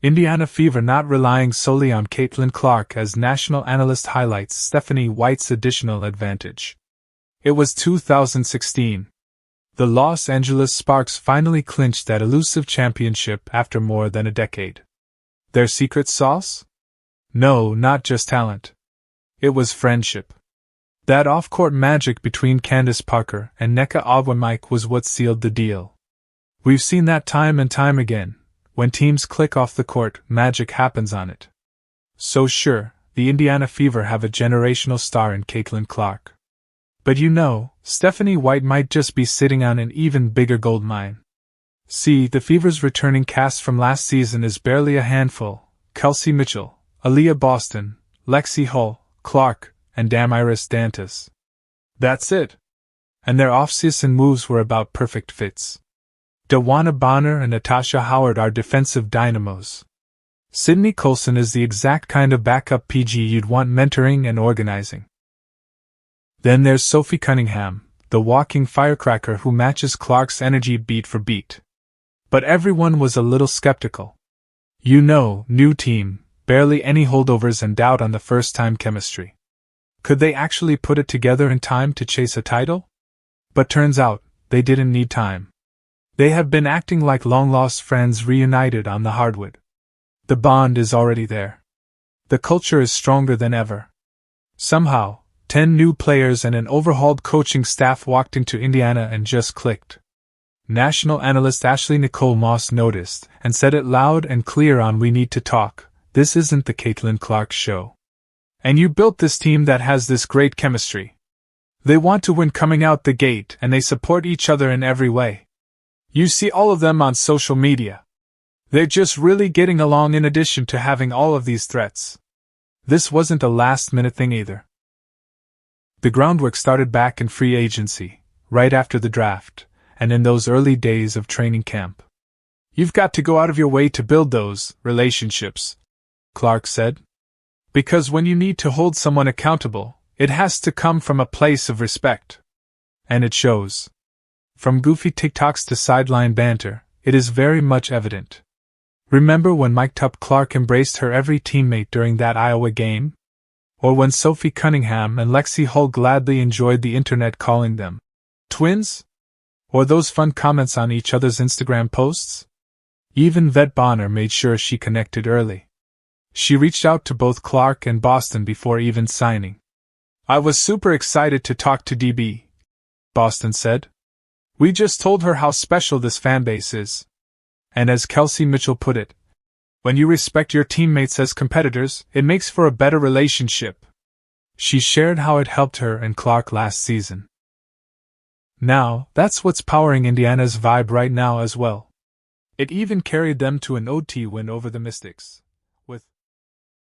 Indiana Fever not relying solely on Caitlin Clark as national analyst highlights Stephanie White's additional advantage. It was 2016. The Los Angeles Sparks finally clinched that elusive championship after more than a decade. Their secret sauce? No, not just talent. It was friendship. That off-court magic between Candace Parker and Nneka Ogwumike was what sealed the deal. We've seen that time and time again. When teams click off the court, magic happens on it. So sure, the Indiana Fever have a generational star in Caitlin Clark. But you know, Stephanie White might just be sitting on an even bigger gold mine. See, the Fever's returning cast from last season is barely a handful: Kelsey Mitchell, Aaliyah Boston, Lexi Hull, Clark, and Damaris Dantas. That's it. And their off-season moves were about perfect fits. Dawana Bonner and Natasha Howard are defensive dynamos. Sydney Colson is the exact kind of backup PG you'd want mentoring and organizing. Then there's Sophie Cunningham, the walking firecracker who matches Clark's energy beat for beat. But everyone was a little skeptical. You know, new team, barely any holdovers and doubt on the first-time chemistry. Could they actually put it together in time to chase a title? But turns out, they didn't need time. They have been acting like long-lost friends reunited on the hardwood. The bond is already there. The culture is stronger than ever. Somehow, 10 new players and an overhauled coaching staff walked into Indiana and just clicked. National analyst Ashley Nicole Moss noticed and said it loud and clear on We Need to Talk: "This isn't the Caitlin Clark show. And you built this team that has this great chemistry. They want to win coming out the gate and they support each other in every way. You see all of them on social media. They're just really getting along in addition to having all of these threats." This wasn't a last-minute thing either. The groundwork started back in free agency, right after the draft, and in those early days of training camp. "You've got to go out of your way to build those relationships," Clark said. "Because when you need to hold someone accountable, it has to come from a place of respect. And it shows. From goofy TikToks to sideline banter, it is very much evident. Remember when mic'd up Clark embraced her every teammate during that Iowa game? Or when Sophie Cunningham and Lexi Hull gladly enjoyed the internet calling them twins? Or those fun comments on each other's Instagram posts? Even Vet Bonner made sure she connected early. She reached out to both Clark and Boston before even signing. "I was super excited to talk to DB," Boston said. "We just told her how special this fanbase is. And as Kelsey Mitchell put it, when you respect your teammates as competitors, it makes for a better relationship." She shared how it helped her and Clark last season. Now, that's what's powering Indiana's vibe right now as well. It even carried them to an OT win over the Mystics.